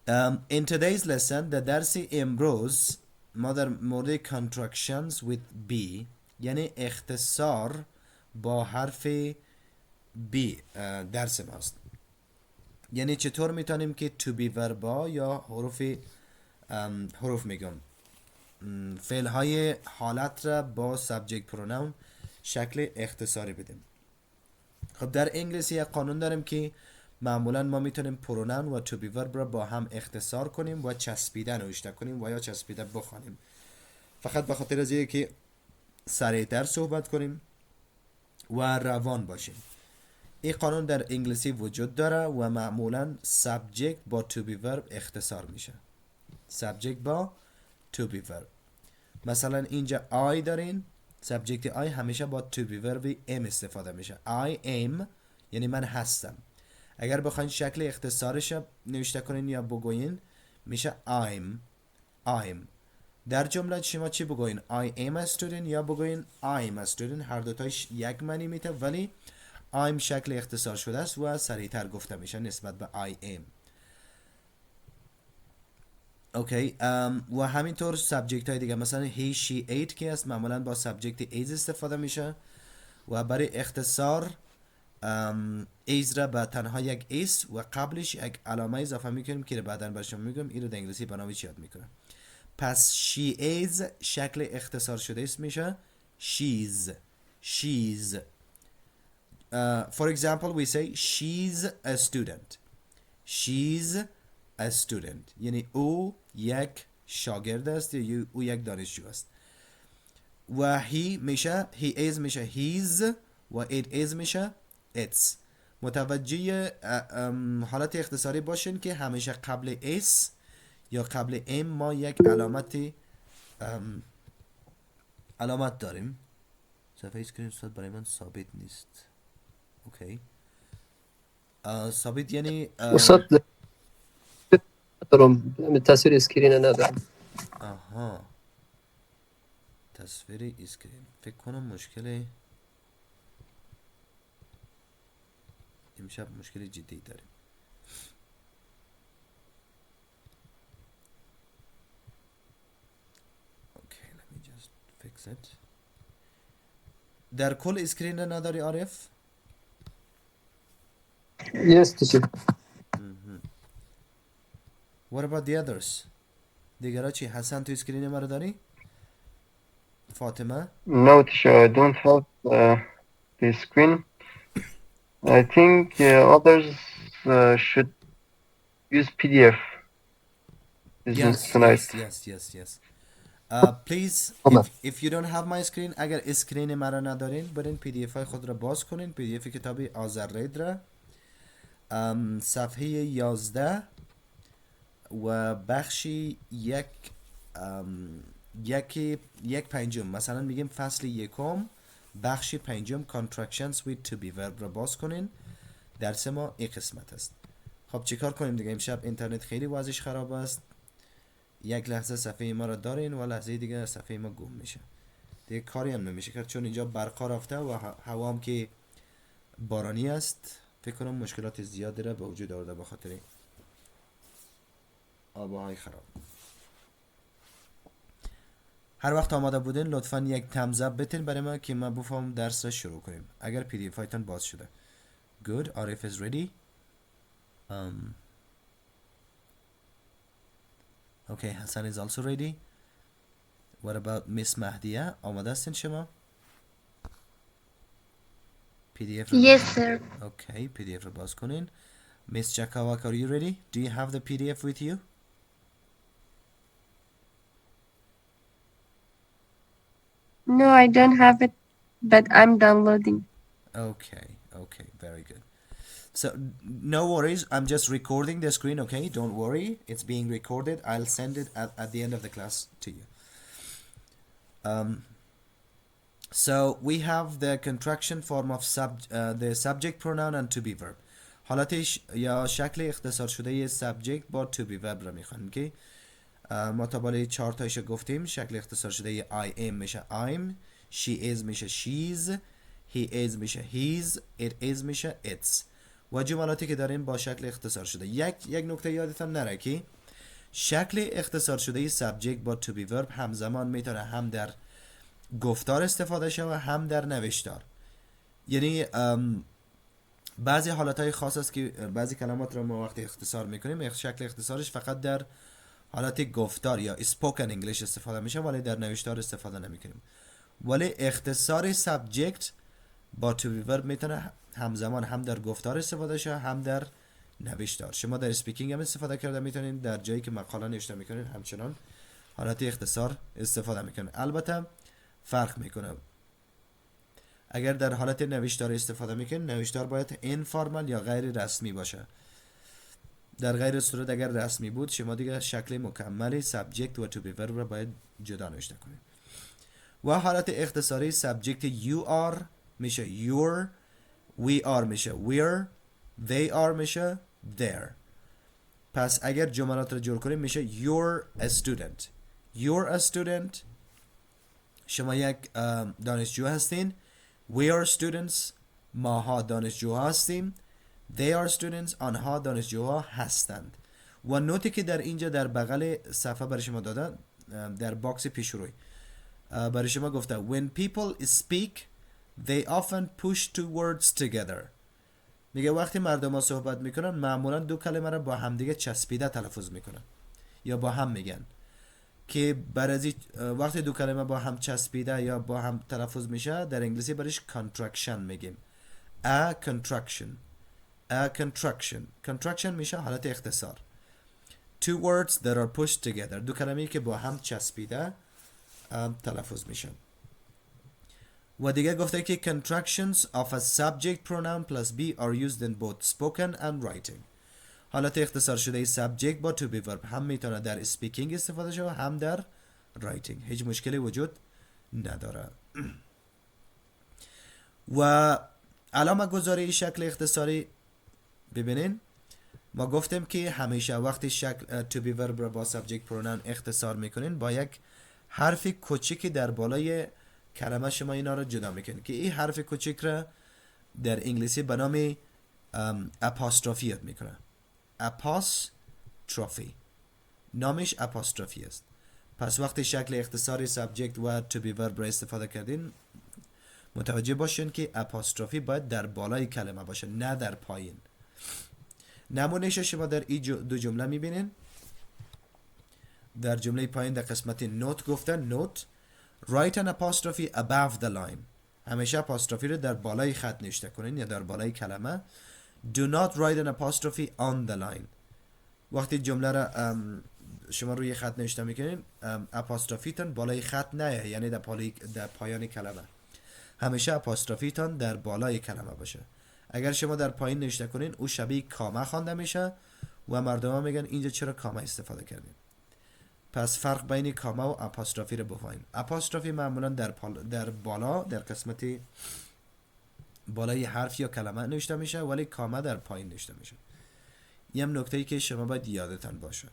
In today's lesson در درس امروز ما در مورد contractions with B یعنی اختصار با حرف B درس ماست. یعنی چطور میتونیم که to be verba یا حروف میگم فعل های حالت را با subject pronoun شکل اختصاری بدیم. خب در انگلیسی یک قانون داریم که معمولا ما میتونیم پرونون و to be verb را با هم اختصار کنیم و چسبیده نوشته کنیم و یا چسبیده بخوانیم، فقط به خاطر از اینه که سریعتر صحبت کنیم و روان باشیم. این قانون در انگلیسی وجود داره و معمولا subject با to be verb اختصار میشه. subject با to be verb. مثلا اینجا I دارین، subject I همیشه با to be verb am استفاده میشه. I am یعنی من هستم. اگر بخواین شکل اختصارش نوشته کنین یا بگوین میشه I'm. در جمله شما چی بگوین؟ I am a student یا بگوین I'm a student، هر دوتایش یک معنی میده، ولی I'm شکل اختصار شده است و سریعتر گفته میشه نسبت به I am. اوکی. و همینطور سابجکت های دیگه مثلا he she ate که است معمولا با سابجکت is استفاده میشه و برای اختصار is را به تنها یک is و قبلش یک علامه اضافه میکنیم که بعدا برشون میگم این رو در انگلیسی برنامه چی یاد میکنم. پس she is شکل اختصار شده است میشه she's. For example we say she's a student یعنی او یک شاگرد است یا او یک دانشجو است. و he میشه he is میشه his و it is میشه its. متوجه حالت اختصاری باشین که همیشه قبل s یا قبل m ما یک علامت داریم. صفحه اسکرین شات برای من ثابت نیست. اوکی. ثابت یعنی استاد ندارم، تصویر اسکرین ندارم. آها، تصویر اسکرین فکر کنم مشکل امشب مشکل جدی داریم. اوکی let me just fix it. در کل اسکرین نداری عارف؟ Yes teacher. What about the others؟ دیگرها چی؟ حسن تو اسکرین مرا داری؟ فاطمه؟ No, teacher, I don't have the screen. I think others should use PDF tonight. Yes. Please if you don't have my screen اگر اسکرین مرا ندارین برین پی دی اف های خود را باز کنین. پی دی اف کتاب آذررید را صفحه 11 و بخشی یک پنجم مثلا میگیم فصل یکم بخش پنجم contractions with to be verb را باز کنین. درس ما این قسمت است. خب چیکار کنیم دیگه؟ امشب اینترنت خیلی وضعش خراب است. یک لحظه صفحه ما را دارین و لحظه دیگه صفحه ما گم میشه. دیگه کاری هم نمیشه کرد چون اینجا برقا رفته و هوا هم که بارانی است. فکر کنم مشکلات زیادی را به وجود آورده به خاطر آبهای خراب. هر وقت آماده بودین لطفا یک thumbs up بتین برای ما که ما بفهم درس را شروع کنیم. اگر پی دی اف هایتان باز شده. Good. Arif is ready. Okay, Hassan is also ready. What about Miss Mahdiya? آماده هستین شما؟ PDF Yes, sir. Okay, PDF رو باز کنین. Miss Jakawak, are you ready? Do you have the PDF with you? No, I don't have it, but I'm downloading. Okay, very good. So, no worries, I'm just recording the screen, okay? Don't worry, it's being recorded. I'll send it at the end of the class to you. So, we have the contraction form of the subject pronoun and to be verb. حالتش یا شکل اختصار شده subject با to be verb را میخوانیم که ما تا بالای 4 تایش گفتیم. شکل اختصار شده I am میشه I'm، she is میشه she's، he is میشه his، it is میشه its. و جملاتی که داریم با شکل اختصار شده. یک نکته یادتان نره که شکل اختصار شده subject با to be verb همزمان میتونه هم در گفتار استفاده شه و هم در نوشتار. یعنی بعضی حالتهای خاص است که بعضی کلمات رو ما وقتی اختصار میکنیم شکل اختصارش فقط در حالت گفتار یا spoken English استفاده میشه ولی در نوشتار استفاده نمیکنیم. ولی اختصار subject با to be verb میتونه همزمان هم در گفتار استفاده شه هم در نوشتار. شما در speaking هم استفاده کرده میتونین، در جایی که مقاله نوشته میکنین همچنان حالت اختصار استفاده میکنین. البته فرق میکنه. اگر در حالت نوشتار استفاده میکنین نوشتار باید informal یا غیر رسمی باشه. در غیر صورت اگر رسمی بود شما دیگه شکل مکمل subject و to be verb رو باید جدا نوشته کنید. و حالت اختصاری subject you are میشه your، we are میشه we're، they are میشه their. پس اگر جملات رو جور کنیم میشه you're a student. you're a student، شما یک دانشجو هستین. we are students، ماها دانشجوها هستیم. they are students، آنها دانشجوها هستند. و نوتی که در اینجا در بغل صفحه برای شما دادن در باکس پیش روی برای شما گفته when people speak they often push two words together. میگه وقتی مردم ها صحبت میکنن معمولا دو کلمه رو با همدیگه چسبیده تلفظ میکنن یا با هم میگن که برای وقتی دو کلمه با هم چسبیده یا با هم تلفظ میشه در انگلیسی برش contraction میگیم. a contraction میشه حالت اختصار. two words that are pushed together، دو کلمه‌ای که با هم چسبیده تلفظ میشن. و دیگه گفته که contractions of a subject pronoun plus be are used in both spoken and writing. حالت اختصار شده subject با to be verb هم میتونه در speaking استفاده شه و هم در writing. هیچ مشکلی وجود نداره. و علامه گذاری شکل اختصاری ببینین ما گفتیم که همیشه وقتی شکل to be verb را با subject pronoun اختصار میکنین با یک حرف کوچیکی در بالای کلمه شما اینا رو جدا میکنین که این حرف کوچیک را در انگلیسی به نام اپاستروفی یاد میکنه. اپاستروفی نامش اپاستروفی است. پس وقتی شکل اختصاری subject و to be verb را استفاده کردین متوجه باشین که اپاستروفی باید در بالای کلمه باشه نه در پایین. نمونهش شما در این دو جمله میبینین. در جمله پایین در قسمت نوت گفتن نوت write an apostrophe above the line، همیشه اپاستروفی رو در بالای خط نوشته کنین یا در بالای کلمه. do not write an apostrophe on the line، وقتی جمله را شما روی خط نوشته میکنین اپاستروفیتون بالای خط نه، یعنی در پایان کلمه. همیشه اپاستروفیتون در بالای کلمه باشه. اگر شما در پایین نوشته کنین او شبیه کامه خوانده میشه و مردم ها میگن اینجا چرا کامه استفاده کردین. پس فرق بین کامه و اپاستروفی رو بفهمین. اپاستروفی معمولا در بالا در قسمت بالای حرف یا کلمه نوشته میشه ولی کامه در پایین نوشته میشه. یه نکته ای که شما باید یادتان باشه.